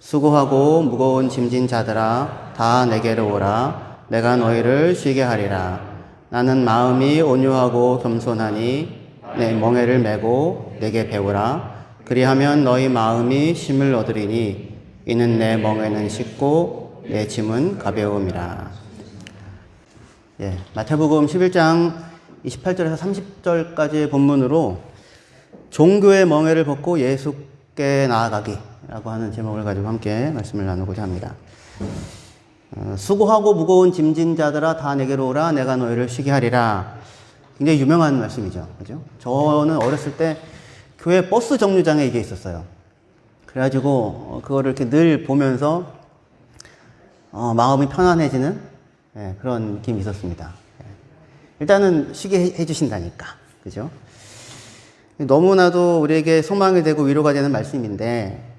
수고하고 무거운 짐진 자들아 다 내게로 오라. 내가 너희를 쉬게 하리라. 나는 마음이 온유하고 겸손하니 내 멍에를 메고 내게 배우라. 그리하면 너희 마음이 쉼을 얻으리니 이는 내 멍에는 쉽고 내 짐은 가벼움이라. 마태복음 11장 28절에서 30절까지의 본문으로 종교의 멍에를 벗고 예수께 나아가기라고 하는 제목을 가지고 함께 말씀을 나누고자 합니다. 수고하고 무거운 짐진 자들아 다 내게로 오라. 내가 너희를 쉬게 하리라. 굉장히 유명한 말씀이죠. 그죠? 저는 어렸을 때 교회 버스 정류장에 이게 있었어요. 그래가지고 그거를 이렇게 늘 보면서 마음이 편안해지는 그런 느낌이 있었습니다. 일단은 쉬게 해주신다니까. 그죠? 너무나도 우리에게 소망이 되고 위로가 되는 말씀인데,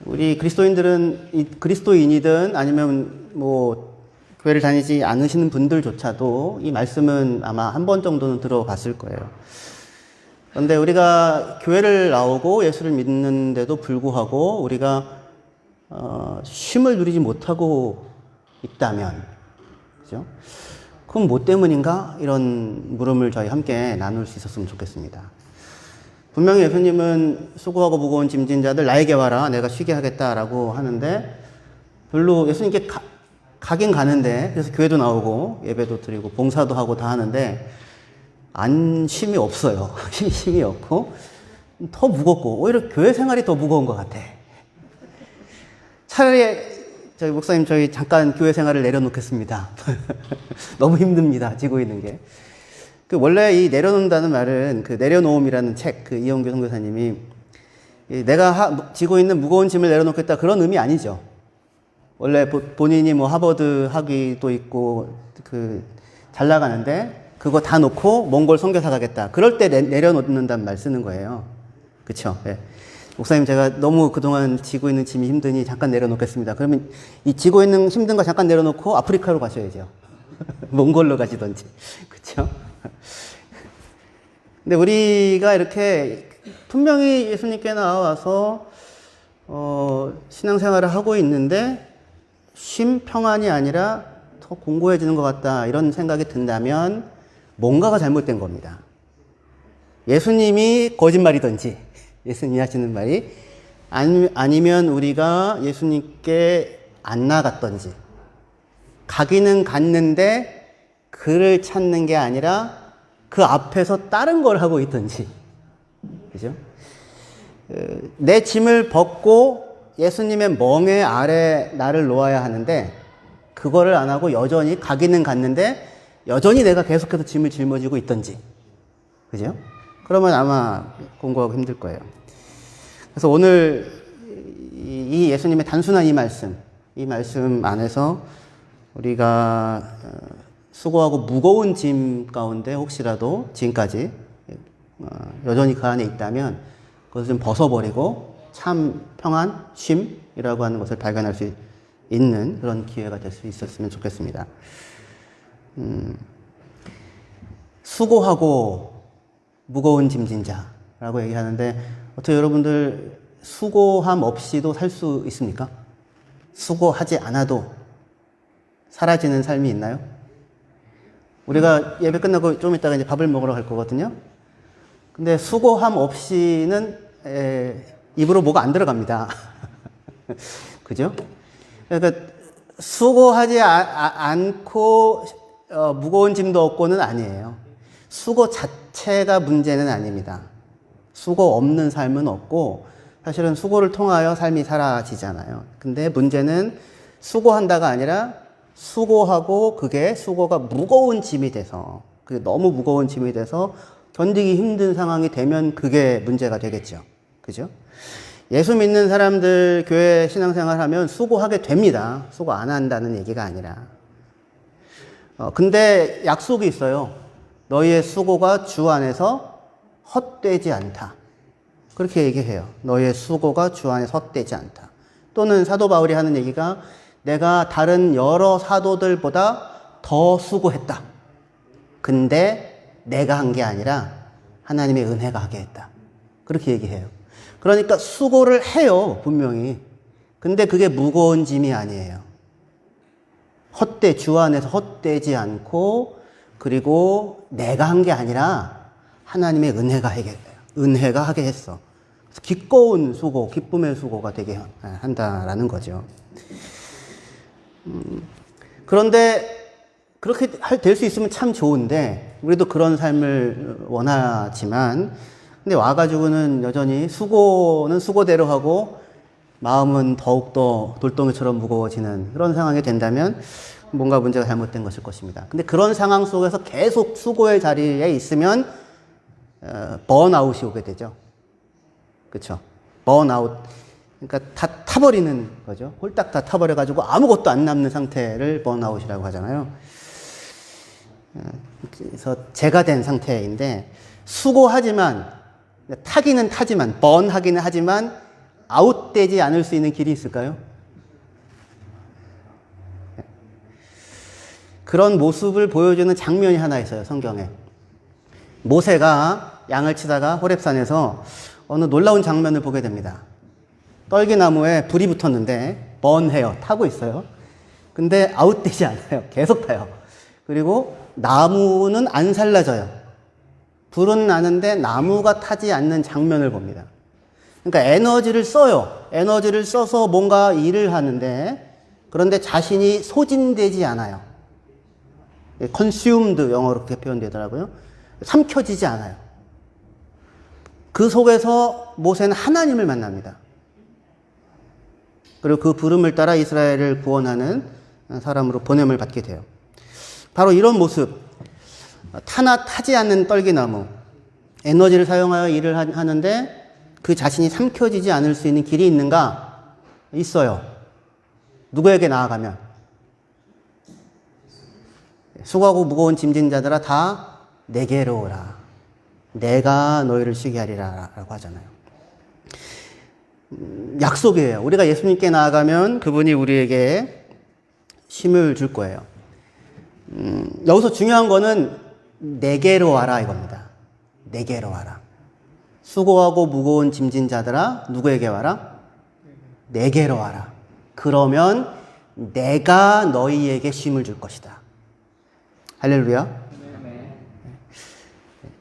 우리 그리스도인이든 아니면 교회를 다니지 않으시는 분들조차도 이 말씀은 아마 한 번 정도는 들어봤을 거예요. 그런데 우리가 교회를 나오고 예수를 믿는데도 불구하고 우리가 쉼을 누리지 못하고 있다면, 그죠? 그럼 뭐 때문인가? 이런 물음을 저희 함께 나눌 수 있었으면 좋겠습니다. 분명히 예수님은 수고하고 무거운 짐진 자들 나에게 와라. 내가 쉬게 하겠다라고 하는데, 별로 예수님께 가긴 가는데, 그래서 교회도 나오고 예배도 드리고 봉사도 하고 다 하는데 쉼이 없어요. 쉼이 없고 더 무겁고 오히려 교회 생활이 더 무거운 것 같아. 차라리 저희 목사님 저희 잠깐 교회 생활을 내려놓겠습니다. 너무 힘듭니다. 지고 있는 게. 원래 이 내려놓는다는 말은 그 내려놓음이라는 책, 이영규 선교사님이 내가 지고 있는 무거운 짐을 내려놓겠다 그런 의미 아니죠. 원래 본인이 하버드 학위도 있고 잘 나가는데 그거 다 놓고 몽골 선교사 가겠다. 그럴 때 내려놓는다는 말 쓰는 거예요. 그쵸? 네. 목사님 제가 너무 그동안 지고 있는 짐이 힘드니 잠깐 내려놓겠습니다. 그러면 이 지고 있는 힘든 거 잠깐 내려놓고 아프리카로 가셔야죠. 몽골로 가시던지. 그쵸? 근데 우리가 이렇게 분명히 예수님께 나와서 신앙생활을 하고 있는데 쉼 평안이 아니라 더 공고해지는 것 같다 이런 생각이 든다면 뭔가가 잘못된 겁니다. 예수님이 거짓말이든지 예수님이 하시는 말이 아니면 우리가 예수님께 안 나갔던지, 가기는 갔는데 그를 찾는 게 아니라 그 앞에서 다른 걸 하고 있든지, 그죠? 내 짐을 벗고 예수님의 멍에 아래 나를 놓아야 하는데 그거를 안 하고 여전히 가기는 갔는데 여전히 내가 계속해서 짐을 짊어지고 있든지, 그죠? 그러면 아마 공부하고 힘들 거예요. 그래서 오늘 이 예수님의 단순한 이 말씀 안에서 우리가 수고하고 무거운 짐 가운데 혹시라도 지금까지 여전히 그 안에 있다면 그것을 좀 벗어버리고 참 평안, 쉼이라고 하는 것을 발견할 수 있는 그런 기회가 될 수 있었으면 좋겠습니다. 수고하고 무거운 짐진 자라고 얘기하는데 어떻게 여러분들 수고함 없이도 살 수 있습니까? 수고하지 않아도 사라지는 삶이 있나요? 우리가 예배 끝나고 좀 이따가 이제 밥을 먹으러 갈 거거든요. 근데 수고함 없이는 입으로 뭐가 안 들어갑니다. 그죠? 그러니까 수고하지 않고 무거운 짐도 없고는 아니에요. 수고 자체가 문제는 아닙니다. 수고 없는 삶은 없고 사실은 수고를 통하여 삶이 사라지잖아요. 근데 문제는 수고한다가 아니라 수고하고 그게 수고가 무거운 짐이 돼서, 그게 너무 무거운 짐이 돼서 견디기 힘든 상황이 되면 그게 문제가 되겠죠. 그죠? 예수 믿는 사람들 교회 신앙생활 하면 수고하게 됩니다. 수고 안 한다는 얘기가 아니라. 근데 약속이 있어요. 너희의 수고가 주 안에서 헛되지 않다. 그렇게 얘기해요. 너희의 수고가 주 안에서 헛되지 않다. 또는 사도 바울이 하는 얘기가 내가 다른 여러 사도들보다 더 수고했다. 근데 내가 한 게 아니라 하나님의 은혜가 하게 했다. 그렇게 얘기해요. 그러니까 수고를 해요, 분명히. 근데 그게 무거운 짐이 아니에요. 주 안에서 헛되지 않고, 그리고 내가 한 게 아니라 하나님의 은혜가 하게 했어. 기꺼운 수고, 기쁨의 수고가 되게 한다라는 거죠. 그런데 그렇게 될 수 있으면 참 좋은데, 우리도 그런 삶을 원하지만, 근데 와가지고는 여전히 수고는 수고대로 하고, 마음은 더욱더 돌덩이처럼 무거워지는 그런 상황이 된다면, 뭔가 문제가 잘못된 것일 것입니다. 근데 그런 상황 속에서 계속 수고의 자리에 있으면, 번아웃이 오게 되죠. 그쵸? 번아웃. 그러니까 다 타버리는 거죠. 홀딱 다 타버려가지고 아무것도 안 남는 상태를 번아웃이라고 하잖아요. 그래서 재가 된 상태인데, 수고하지만, 타기는 타지만, 번하기는 하지만, 아웃되지 않을 수 있는 길이 있을까요? 그런 모습을 보여주는 장면이 하나 있어요, 성경에. 모세가 양을 치다가 호렙산에서 어느 놀라운 장면을 보게 됩니다. 떨기나무에 불이 붙었는데, 번해요. 타고 있어요. 근데 아웃되지 않아요. 계속 타요. 그리고 나무는 안 살라져요. 불은 나는데 나무가 타지 않는 장면을 봅니다. 그러니까 에너지를 써요. 에너지를 써서 뭔가 일을 하는데, 그런데 자신이 소진되지 않아요. consumed 영어로 그렇게 표현되더라고요. 삼켜지지 않아요. 그 속에서 모세는 하나님을 만납니다. 그리고 그 부름을 따라 이스라엘을 구원하는 사람으로 보냄을 받게 돼요. 바로 이런 모습, 타나 타지 않는 떨기나무, 에너지를 사용하여 일을 하는데 그 자신이 삼켜지지 않을 수 있는 길이 있는가? 있어요. 누구에게 나아가면? 수고하고 무거운 짐진 자들아 다 내게로 오라. 내가 너희를 쉬게 하리라 라고 하잖아요. 약속이에요. 우리가 예수님께 나아가면 그분이 우리에게 쉼을 줄 거예요. 여기서 중요한 거는 내게로 와라 이겁니다. 내게로 와라. 수고하고 무거운 짐진 자들아 누구에게 와라? 내게로 와라. 그러면 내가 너희에게 쉼을 줄 것이다. 할렐루야.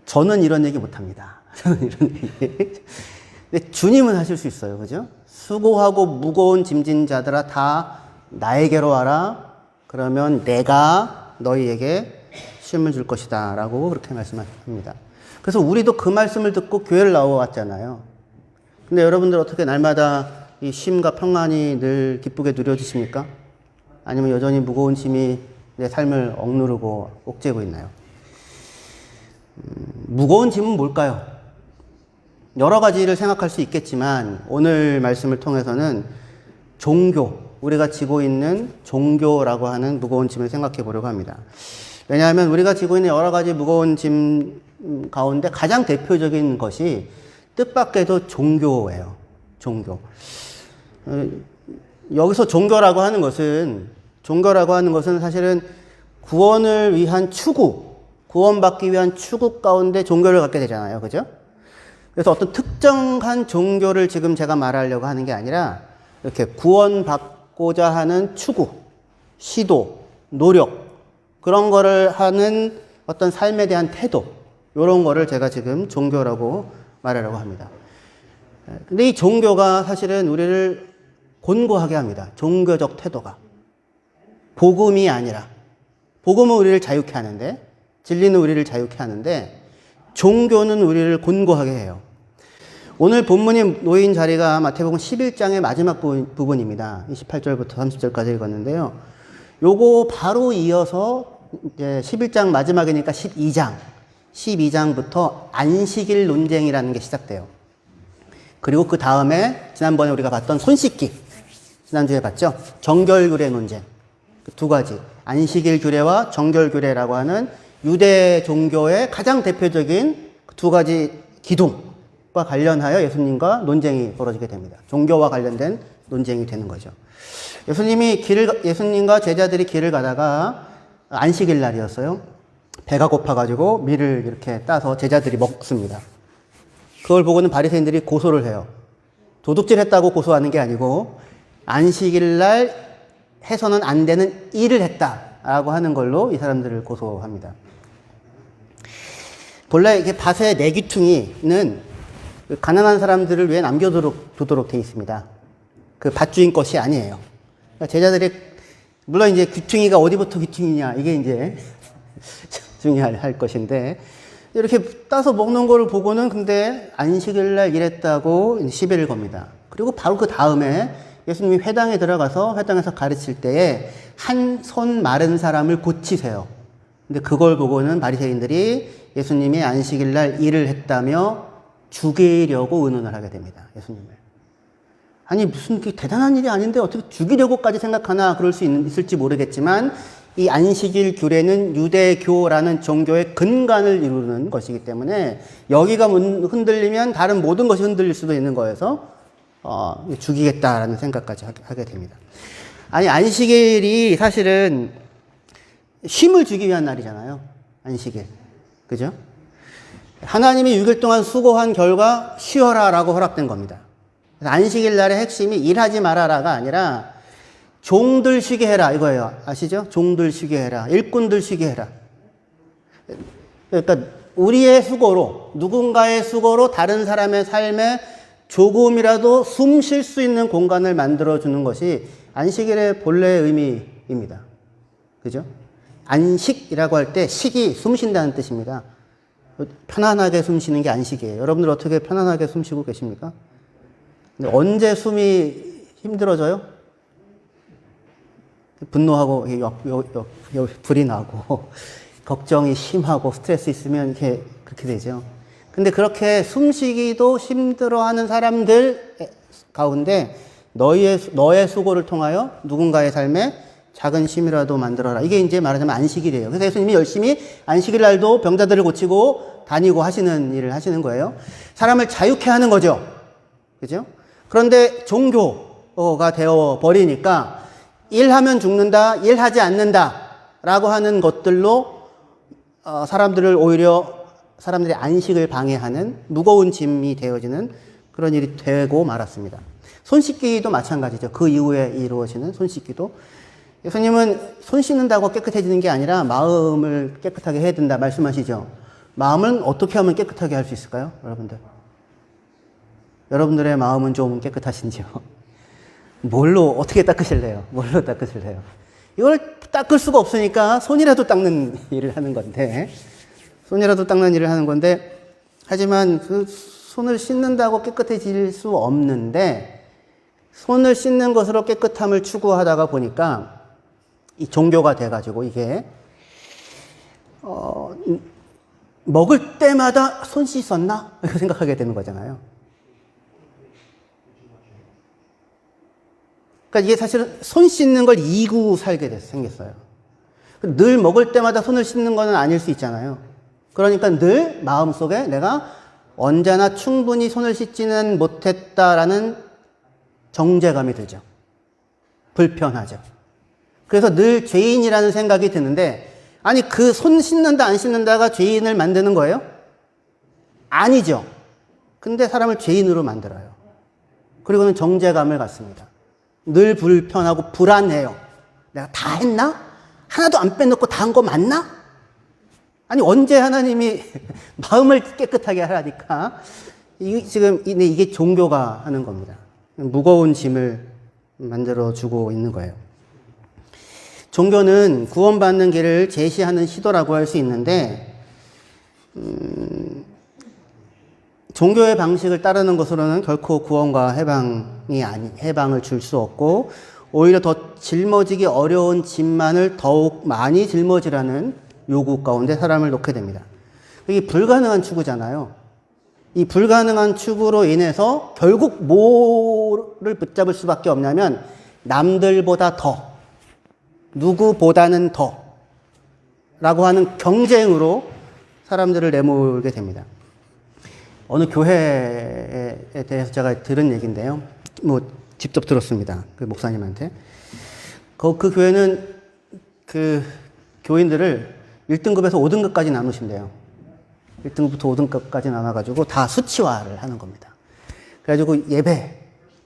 저는 이런 얘기 못합니다. 저는 이런 얘기. 근데 주님은 하실 수 있어요. 그죠? 수고하고 무거운 짐진 자들아 다 나에게로 와라. 그러면 내가 너희에게 쉼을 줄 것이다. 라고 그렇게 말씀하십니다. 그래서 우리도 그 말씀을 듣고 교회를 나와왔잖아요. 근데 여러분들 어떻게 날마다 이 쉼과 평안이 늘 기쁘게 누려지십니까? 아니면 여전히 무거운 짐이 내 삶을 억누르고 옥죄고 있나요? 무거운 짐은 뭘까요? 여러 가지를 생각할 수 있겠지만 오늘 말씀을 통해서는 종교, 우리가 지고 있는 종교라고 하는 무거운 짐을 생각해 보려고 합니다. 왜냐하면 우리가 지고 있는 여러 가지 무거운 짐 가운데 가장 대표적인 것이 뜻밖에도 종교예요. 종교. 여기서 종교라고 하는 것은 사실은 구원을 위한 추구, 구원받기 위한 추구 가운데 종교를 갖게 되잖아요. 그죠? 그래서 어떤 특정한 종교를 지금 제가 말하려고 하는 게 아니라 이렇게 구원받고자 하는 추구, 시도, 노력, 그런 거를 하는 어떤 삶에 대한 태도, 이런 거를 제가 지금 종교라고 말하려고 합니다. 근데 이 종교가 사실은 우리를 곤고하게 합니다. 종교적 태도가. 복음이 아니라. 복음은 우리를 자유케 하는데, 진리는 우리를 자유케 하는데, 종교는 우리를 곤고하게 해요. 오늘 본문이 놓인 자리가 마태복음 11장의 마지막 부분입니다. 28절부터 30절까지 읽었는데요. 요거 바로 이어서 이제 11장 마지막이니까 12장부터 안식일 논쟁이라는 게 시작돼요. 그리고 그 다음에 지난번에 우리가 봤던 손 씻기, 지난주에 봤죠? 정결규례 논쟁. 두 가지, 안식일 규례와 정결규례라고 하는 유대 종교의 가장 대표적인 두 가지 기둥과 관련하여 예수님과 논쟁이 벌어지게 됩니다. 종교와 관련된 논쟁이 되는 거죠. 예수님과 제자들이 길을 가다가 안식일 날이었어요. 배가 고파가지고 밀을 이렇게 따서 제자들이 먹습니다. 그걸 보고는 바리새인들이 고소를 해요. 도둑질 했다고 고소하는 게 아니고 안식일 날 해서는 안 되는 일을 했다라고 하는 걸로 이 사람들을 고소합니다. 본래 이게 밭의 네 귀퉁이는 가난한 사람들을 위해 남겨두도록 되어 있습니다. 그 밭주인 것이 아니에요. 그러니까 제자들이, 물론 이제 귀퉁이가 어디부터 귀퉁이냐, 이게 이제 중요할 것인데, 이렇게 따서 먹는 거를 보고는 근데 안식일 날 일했다고 시비를 겁니다. 그리고 바로 그 다음에 예수님이 회당에 들어가서 회당에서 가르칠 때에 한 손 마른 사람을 고치세요. 근데 그걸 보고는 바리새인들이 예수님이 안식일 날 일을 했다며 죽이려고 의논을 하게 됩니다. 예수님을. 아니 무슨 대단한 일이 아닌데 어떻게 죽이려고까지 생각하나 그럴 수 있을지 모르겠지만 이 안식일 규례는 유대교라는 종교의 근간을 이루는 것이기 때문에 여기가 흔들리면 다른 모든 것이 흔들릴 수도 있는 거여서 죽이겠다라는 생각까지 하게 됩니다. 아니 안식일이 사실은 쉼을 주기 위한 날이잖아요. 안식일. 그죠? 하나님이 6일 동안 수고한 결과 쉬어라라고 허락된 겁니다. 안식일 날의 핵심이 일하지 말아라가 아니라 종들 쉬게 해라 이거예요. 아시죠? 종들 쉬게 해라. 일꾼들 쉬게 해라. 그러니까 우리의 수고로, 누군가의 수고로 다른 사람의 삶에 조금이라도 숨 쉴 수 있는 공간을 만들어주는 것이 안식일의 본래의 의미입니다. 그죠? 안식이라고 할 때 식이 숨 쉰다는 뜻입니다. 편안하게 숨 쉬는 게 안식이에요. 여러분들 어떻게 편안하게 숨 쉬고 계십니까? 근데 언제 숨이 힘들어져요? 분노하고 불이 나고 걱정이 심하고 스트레스 있으면 이렇게 그렇게 되죠. 근데 그렇게 숨쉬기도 힘들어하는 사람들 가운데 너의 수고를 통하여 누군가의 삶에 작은 쉼이라도 만들어라. 이게 이제 말하자면 안식일이에요. 그래서 예수님이 열심히 안식일 날도 병자들을 고치고 다니고 하시는 일을 하시는 거예요. 사람을 자유케 하는 거죠. 그죠? 그런데 종교가 되어 버리니까 일하면 죽는다, 일하지 않는다 라고 하는 것들로 사람들을 오히려 사람들의 안식을 방해하는 무거운 짐이 되어지는 그런 일이 되고 말았습니다. 손 씻기도 마찬가지죠. 그 이후에 이루어지는 손 씻기도. 예수님은 손 씻는다고 깨끗해지는 게 아니라 마음을 깨끗하게 해야 된다 말씀하시죠. 마음은 어떻게 하면 깨끗하게 할 수 있을까요? 여러분들. 여러분들의 마음은 좀 깨끗하신지요? 뭘로 어떻게 닦으실래요? 뭘로 닦으실래요? 이걸 닦을 수가 없으니까 손이라도 닦는 일을 하는 건데, 하지만 그 손을 씻는다고 깨끗해질 수 없는데, 손을 씻는 것으로 깨끗함을 추구하다가 보니까 이 종교가 돼가지고 이게 먹을 때마다 손 씻었나? 이렇게 생각하게 되는 거잖아요. 그러니까 이게 사실은 손 씻는 걸 이고 살게 생겼어요. 늘 먹을 때마다 손을 씻는 건 아닐 수 있잖아요. 그러니까 늘 마음속에 내가 언제나 충분히 손을 씻지는 못했다라는 정죄감이 들죠. 불편하죠. 그래서 늘 죄인이라는 생각이 드는데, 아니 그 손 씻는다 안 씻는다가 죄인을 만드는 거예요? 아니죠. 근데 사람을 죄인으로 만들어요. 그리고는 정죄감을 갖습니다. 늘 불편하고 불안해요. 내가 다 했나? 하나도 안 빼놓고 다 한 거 맞나? 아니 언제 하나님이 마음을 깨끗하게 하라니까. 이게 종교가 하는 겁니다. 무거운 짐을 만들어주고 있는 거예요. 종교는 구원받는 길을 제시하는 시도라고 할 수 있는데, 종교의 방식을 따르는 것으로는 결코 구원과 해방을 줄 수 없고, 오히려 더 짊어지기 어려운 짐만을 더욱 많이 짊어지라는 요구 가운데 사람을 놓게 됩니다. 이게 불가능한 추구잖아요. 이 불가능한 추구로 인해서 결국 뭐를 붙잡을 수밖에 없냐면 남들보다 더, 누구보다는 더 라고 하는 경쟁으로 사람들을 내몰게 됩니다. 어느 교회에 대해서 제가 들은 얘기인데요. 직접 들었습니다. 그 목사님한테. 그 교회는 그 교인들을 1등급에서 5등급까지 나누신대요. 1등급부터 5등급까지 나눠가지고 다 수치화를 하는 겁니다. 그래가지고 예배,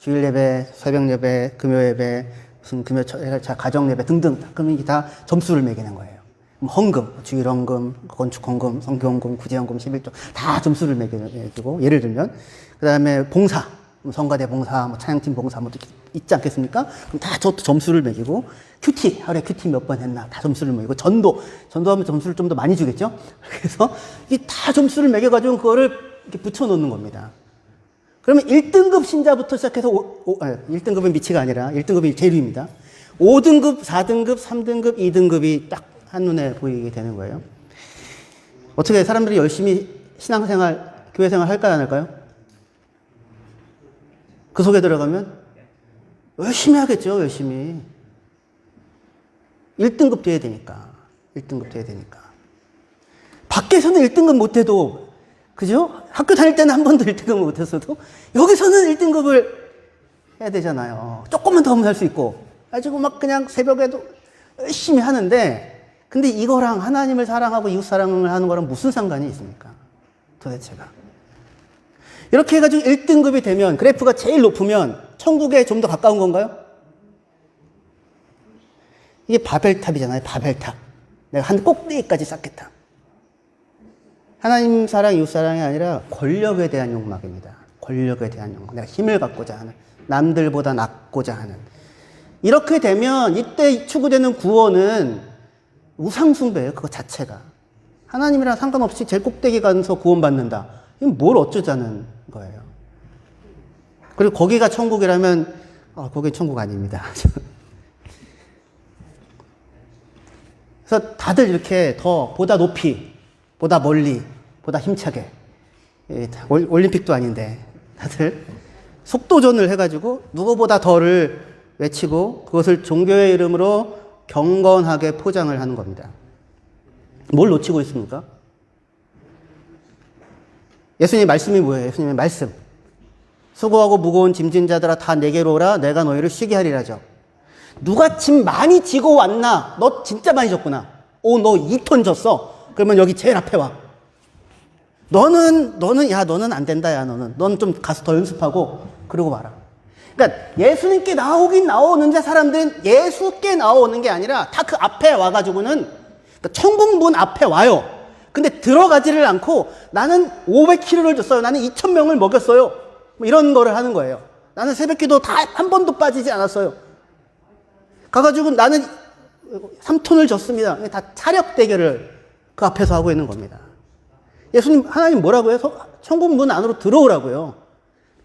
주일 예배, 새벽 예배, 금요 예배, 무슨 금요 가정 예배 등등. 그러면 이게 다 점수를 매기는 거예요. 헌금, 주일 헌금, 건축 헌금, 성교 헌금, 구제 헌금, 11조 다 점수를 매기고, 예를 들면 그 다음에 봉사, 성가대 봉사, 찬양팀 봉사 뭐 있지 않겠습니까? 그럼 다 저것도 점수를 매기고, 큐티, 하루에 큐티 몇 번 했나 다 점수를 매기고, 전도하면 점수를 좀 더 많이 주겠죠? 그래서 이게 다 점수를 매겨가지고 그거를 이렇게 붙여놓는 겁니다. 그러면 1등급 신자부터 시작해서 1등급은 미치가 아니라 1등급이 제일 위입니다. 5등급, 4등급, 3등급, 2등급이 딱 한눈에 보이게 되는 거예요. 어떻게 사람들이 열심히 신앙생활, 교회생활 할까요, 안 할까요? 그 속에 들어가면 열심히 하겠죠, 열심히. 1등급 돼야 되니까. 1등급 돼야 되니까. 밖에서는 1등급 못해도, 그죠? 학교 다닐 때는 한 번도 1등급 못했어도, 여기서는 1등급을 해야 되잖아요. 조금만 더 하면 할 수 있고. 가지고 막 그냥 새벽에도 열심히 하는데, 근데 이거랑 하나님을 사랑하고 이웃 사랑을 하는 거랑 무슨 상관이 있습니까? 도대체가. 이렇게 해가지고 1등급이 되면, 그래프가 제일 높으면 천국에 좀 더 가까운 건가요? 이게 바벨탑이잖아요, 바벨탑. 내가 한 꼭대기까지 쌓겠다. 하나님 사랑, 이웃 사랑이 아니라 권력에 대한 욕망입니다. 권력에 대한 욕망. 내가 힘을 갖고자 하는, 남들보다 낫고자 하는. 이렇게 되면 이때 추구되는 구원은 우상숭배예요, 그거 자체가. 하나님이랑 상관없이 제일 꼭대기 가서 구원받는다. 이건 뭘 어쩌자는 거예요. 그리고 거기가 천국이라면, 거기 천국 아닙니다. 그래서 다들 이렇게 보다 높이, 보다 멀리, 보다 힘차게. 올림픽도 아닌데, 다들 속도전을 해가지고 누구보다 더를 외치고 그것을 종교의 이름으로 경건하게 포장을 하는 겁니다. 뭘 놓치고 있습니까? 예수님의 말씀이 뭐예요? 예수님의 말씀. 수고하고 무거운 짐진 자들아 다 내게로 오라 내가 너희를 쉬게 하리라죠. 누가 짐 많이 지고 왔나? 너 진짜 많이 졌구나. 너 2톤 졌어. 그러면 여기 제일 앞에 와. 너는 안 된다, 야, 너는 좀 가서 더 연습하고, 그러고 와라. 그러니까 예수님께 나오는데 사람들은 예수께 나오는 게 아니라 다 그 앞에 와가지고는, 그러니까 천국 문 앞에 와요. 근데 들어가지를 않고 나는 500kg를 줬어요. 나는 2,000명을 먹였어요. 뭐 이런 거를 하는 거예요. 나는 새벽기도 다 한 번도 빠지지 않았어요. 가가지고 나는 3톤을 줬습니다. 다 차력 대결을 그 앞에서 하고 있는 겁니다. 하나님 뭐라고 해요? 천국 문 안으로 들어오라고요.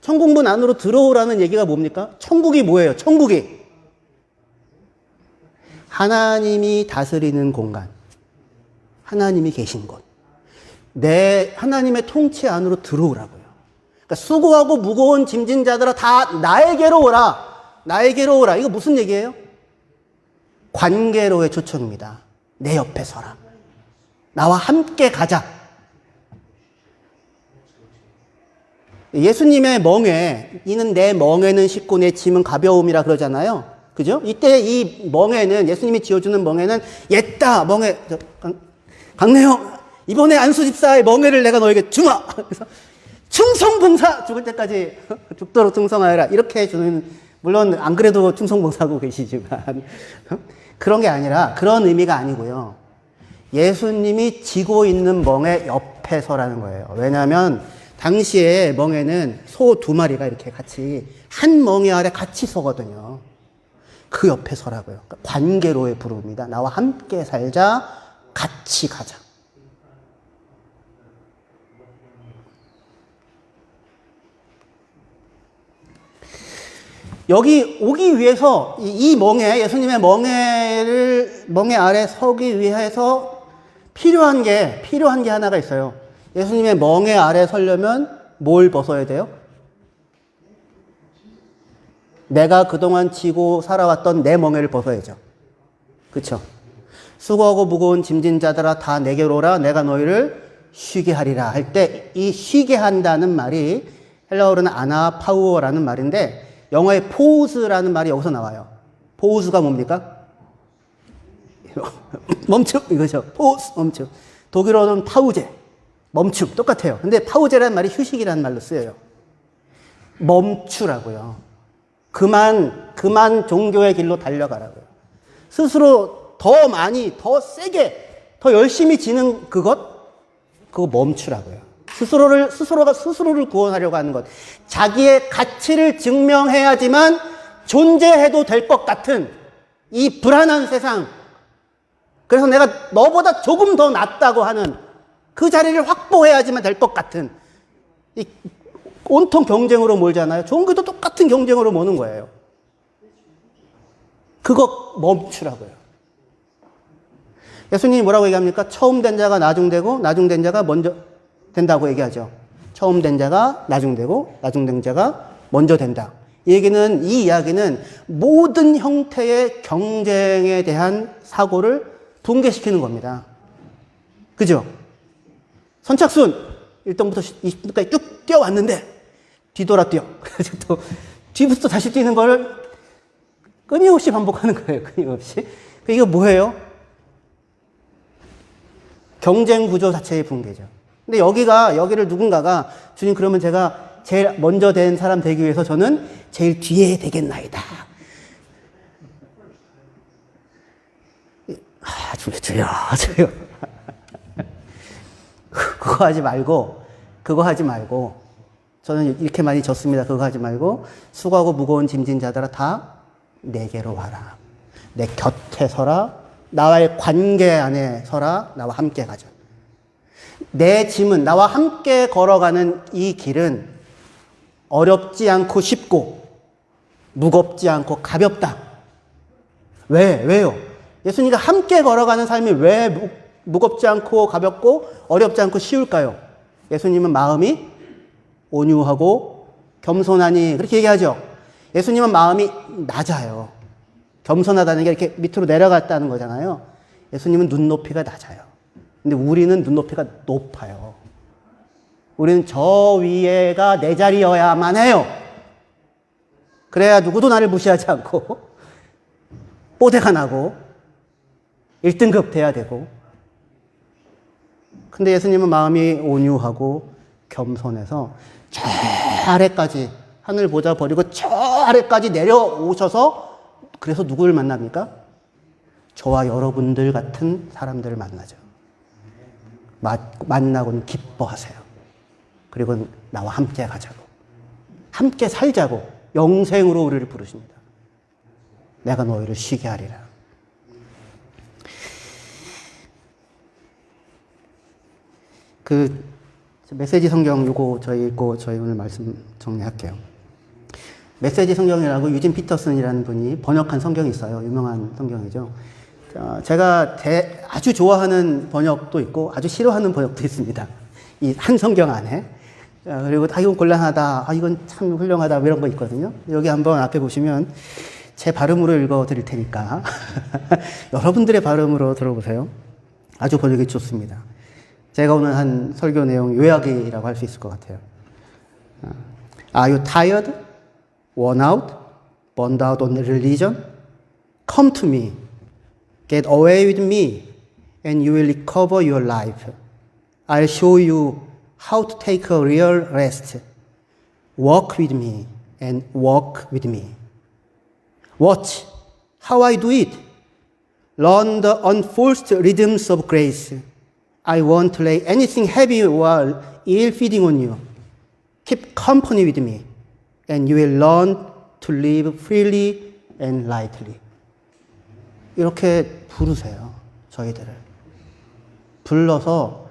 천국 문 안으로 들어오라는 얘기가 뭡니까? 천국이 뭐예요? 천국이 하나님이 다스리는 공간, 하나님이 계신 곳, 하나님의 통치 안으로 들어오라고요. 그러니까 수고하고 무거운 짐진 자들아 다 나에게로 오라. 나에게로 오라. 이거 무슨 얘기예요? 관계로의 초청입니다. 내 옆에 서라. 나와 함께 가자. 예수님의 멍에, 이는 내 멍에는 쉽고 내 짐은 가벼움이라 그러잖아요. 그죠? 이때 이 멍에는, 예수님이 지어주는 멍에는, 옛다, 멍에, 강래형, 이번에 안수 집사의 멍에를 내가 너에게 주마! 그래서 충성봉사! 죽을 때까지 죽도록 충성하여라. 이렇게 해주는, 물론 안 그래도 충성봉사하고 계시지만, 그런 게 아니라, 그런 의미가 아니고요. 예수님이 지고 있는 멍에 옆에 서라는 거예요. 왜냐하면, 당시에 멍에는 소 2마리가 이렇게 같이 한 멍에 아래 같이 서거든요. 그 옆에 서라고요. 그러니까 관계로의 부름입니다. 나와 함께 살자, 같이 가자. 여기 오기 위해서 이 멍에, 예수님의 멍에 아래 서기 위해서 필요한 게 하나가 있어요. 예수님의 멍에 아래 서려면 뭘 벗어야 돼요? 내가 그동안 지고 살아왔던 내 멍에를 벗어야죠. 그렇죠? 수고하고 무거운 짐진 자들아 다 내게로 오라 내가 너희를 쉬게 하리라 할 때 이 쉬게 한다는 말이 헬라어로는 아나파우어라는 말인데 영어의 포우즈라는 말이 여기서 나와요. 포우즈가 뭡니까? 멈춤 이거죠. 포우즈 멈춤. 독일어는 파우제 멈춤 똑같아요. 근데 파우제라는 말이 휴식이라는 말로 쓰여요. 멈추라고요. 그만 종교의 길로 달려가라고요. 스스로 더 많이, 더 세게, 더 열심히 지는 그거 멈추라고요. 스스로가 스스로를 구원하려고 하는 것. 자기의 가치를 증명해야지만 존재해도 될 것 같은 이 불안한 세상. 그래서 내가 너보다 조금 더 낫다고 하는 그 자리를 확보해야지만 될 것 같은 이 온통 경쟁으로 몰잖아요. 종교도 똑같은 경쟁으로 모는 거예요. 그거 멈추라고요. 예수님이 뭐라고 얘기합니까? 처음 된 자가 나중되고 나중된 자가 먼저 된다고 얘기하죠. 처음 된 자가 나중되고 나중된 자가 먼저 된다. 이 이야기는 모든 형태의 경쟁에 대한 사고를 붕괴시키는 겁니다. 그죠? 선착순 1등부터 20등까지 쭉 뛰어왔는데 뒤돌아 뛰어. 그래서 또 뒤부터 다시 뛰는 걸 끊임없이 반복하는 거예요. 끊임없이. 이거 뭐예요? 경쟁 구조 자체의 붕괴죠. 근데 여기를 누군가가 주님 그러면 제가 제일 먼저 된 사람 되기 위해서 저는 제일 뒤에 되겠나이다. 주여. 그거 하지 말고 저는 이렇게 많이 졌습니다. 그거 하지 말고 수고하고 무거운 짐진 자들아 다 내게로 와라. 내 곁에 서라. 나와의 관계 안에 서라. 나와 함께 가자. 내 짐은 나와 함께 걸어가는 이 길은 어렵지 않고 쉽고 무겁지 않고 가볍다. 왜요? 예수님과 함께 걸어가는 삶이 왜 무겁지 않고 가볍고 어렵지 않고 쉬울까요? 예수님은 마음이 온유하고 겸손하니 그렇게 얘기하죠. 예수님은 마음이 낮아요. 겸손하다는 게 이렇게 밑으로 내려갔다는 거잖아요. 예수님은 눈높이가 낮아요. 근데 우리는 눈높이가 높아요. 우리는 저 위에가 내 자리여야만 해요. 그래야 누구도 나를 무시하지 않고 뽀대가 나고 1등급 돼야 되고. 근데 예수님은 마음이 온유하고 겸손해서 저 아래까지 하늘 보자 버리고 저 아래까지 내려오셔서 그래서 누구를 만납니까? 저와 여러분들 같은 사람들을 만나죠. 만나고는 기뻐하세요. 그리고 나와 함께 가자고. 함께 살자고. 영생으로 우리를 부르십니다. 내가 너희를 쉬게 하리라. 메시지 성경 요거 저희 읽고 저희 오늘 말씀 정리할게요. 메시지 성경이라고 유진 피터슨이라는 분이 번역한 성경이 있어요. 유명한 성경이죠. 제가 아주 좋아하는 번역도 있고 아주 싫어하는 번역도 있습니다. 이 한 성경 안에. 그리고 이건 곤란하다. 이건 참 훌륭하다. 이런 거 있거든요. 여기 한번 앞에 보시면 제 발음으로 읽어 드릴 테니까 여러분들의 발음으로 들어보세요. 아주 번역이 좋습니다. 제가 오늘 한 설교 내용 요약이라고 할 수 있을 것 같아요. Are you tired? Worn out? Burned out on religion? Come to me. Get away with me and you will recover your life. I'll show you how to take a real rest. Walk with me and walk with me. Watch how I do it. Learn the unforced rhythms of grace. I won't lay anything heavy or ill-fitting on you. Keep company with me, and you will learn to live freely and lightly. 이렇게 부르세요, 저희들을. 불러서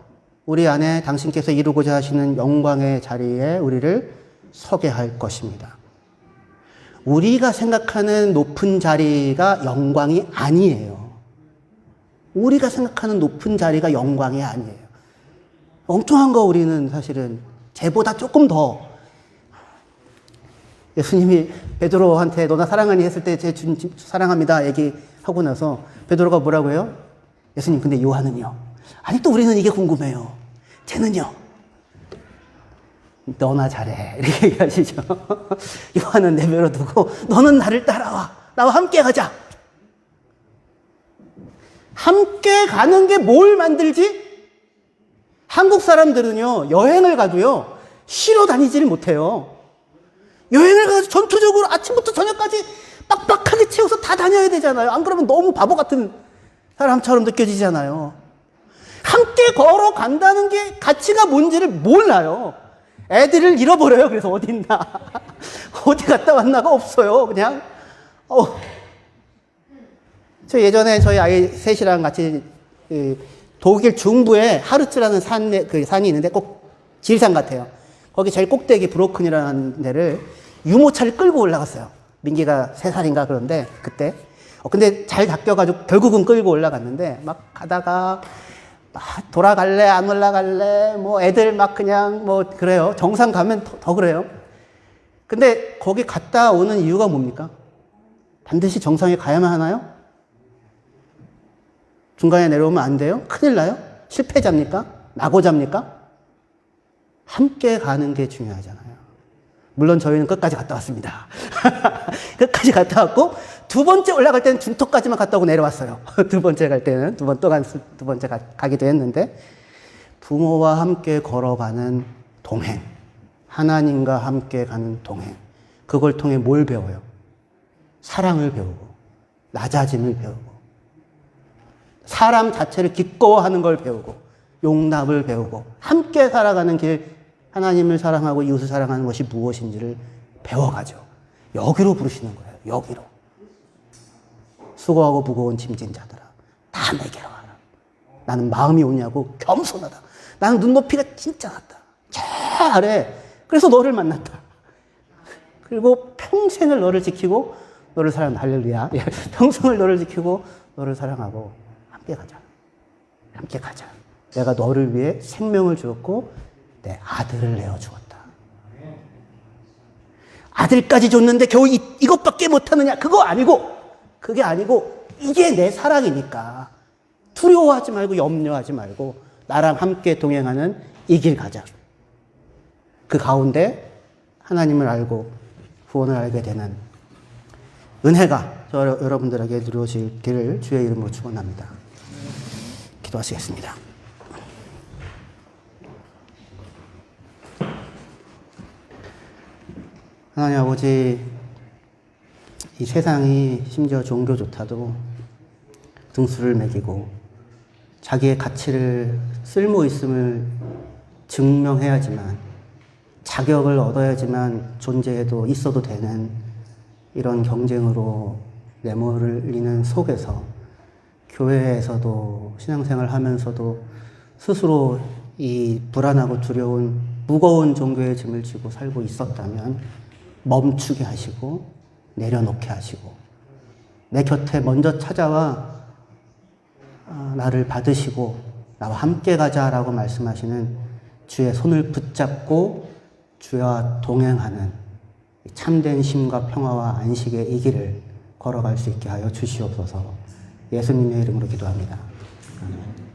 우리 안에 당신께서 이루고자 하시는 영광의 자리에 우리를 서게 할 것입니다. 우리가 생각하는 높은 자리가 영광이 아니에요. 우리가 생각하는 높은 자리가 영광이 아니에요. 엉뚱한 거 우리는 사실은 쟤보다 조금 더. 예수님이 베드로한테 너나 사랑하니 했을 때 제 주님 사랑합니다 얘기하고 나서 베드로가 뭐라고 해요? 예수님 근데 요한은요? 아니 또 우리는 이게 궁금해요. 쟤는요? 너나 잘해 이렇게 얘기하시죠. 요한은 내버려 두고 너는 나를 따라와. 나와 함께 가자. 함께 가는 게 뭘 만들지? 한국 사람들은요, 여행을 가도요, 쉬러 다니지를 못해요. 여행을 가서 전투적으로 아침부터 저녁까지 빡빡하게 채워서 다 다녀야 되잖아요. 안 그러면 너무 바보 같은 사람처럼 느껴지잖아요. 함께 걸어간다는 게 가치가 뭔지를 몰라요. 애들을 잃어버려요. 그래서 어디 있나 어디 갔다 왔나가 없어요. 그냥 저 예전에 저희 아이 셋이랑 같이 독일 중부에 하르츠라는 산이 있는데 꼭 지리산 같아요. 거기 제일 꼭대기 브로큰이라는 데를 유모차를 끌고 올라갔어요. 민기가 3살인가 그런데 그때. 근데 잘 닦여가지고 결국은 끌고 올라갔는데 막 가다가 돌아갈래 안 올라갈래 뭐 애들 막 그냥 뭐 그래요. 정상 가면 더 그래요. 근데 거기 갔다 오는 이유가 뭡니까? 반드시 정상에 가야만 하나요? 중간에 내려오면 안 돼요? 큰일 나요? 실패자입니까? 낙오자입니까? 함께 가는 게 중요하잖아요. 물론 저희는 끝까지 갔다 왔습니다. 끝까지 갔다 왔고 두 번째 올라갈 때는 중턱까지만 갔다 오고 내려왔어요. 두 번째 갈 때는 두 번째 가기도 했는데 부모와 함께 걸어가는 동행, 하나님과 함께 가는 동행, 그걸 통해 뭘 배워요? 사랑을 배우고 낮아짐을 배우고 사람 자체를 기꺼워하는 걸 배우고 용납을 배우고 함께 살아가는 길, 하나님을 사랑하고 이웃을 사랑하는 것이 무엇인지를 배워가죠. 여기로 부르시는 거예요. 여기로. 수고하고 무거운 짐진 자들아 다 내게로 와라. 나는 마음이 오냐고 겸손하다. 나는 눈높이가 진짜 낮다. 저 아래. 그래서 너를 만났다. 그리고 평생을 너를 지키고 너를 사랑한다. 할렐루야. 평생을 너를 지키고 너를 사랑하고 함께 가자. 함께 가자. 내가 너를 위해 생명을 주었고 내 아들을 내어주었다. 아들까지 줬는데 겨우 이것밖에 못하느냐? 그게 아니고 이게 내 사랑이니까 두려워하지 말고 염려하지 말고 나랑 함께 동행하는 이 길 가자. 그 가운데 하나님을 알고 구원을 알게 되는 은혜가 여러분들에게 누려질 길을 주의 이름으로 축원합니다. 기도하시겠습니다. 하나님 아버지, 이 세상이 심지어 종교조차도 등수를 매기고 자기의 가치를 쓸모 있음을 증명해야지만 자격을 얻어야지만 존재해도 있어도 되는 이런 경쟁으로 내몰리는 속에서 교회에서도 신앙생활 하면서도 스스로 이 불안하고 두려운 무거운 종교의 짐을 지고 살고 있었다면 멈추게 하시고 내려놓게 하시고 내 곁에 먼저 찾아와 나를 받으시고 나와 함께 가자라고 말씀하시는 주의 손을 붙잡고 주와 동행하는 참된 쉼과 평화와 안식의 이 길을 걸어갈 수 있게 하여 주시옵소서. 예수님의 이름으로 기도합니다. 아멘.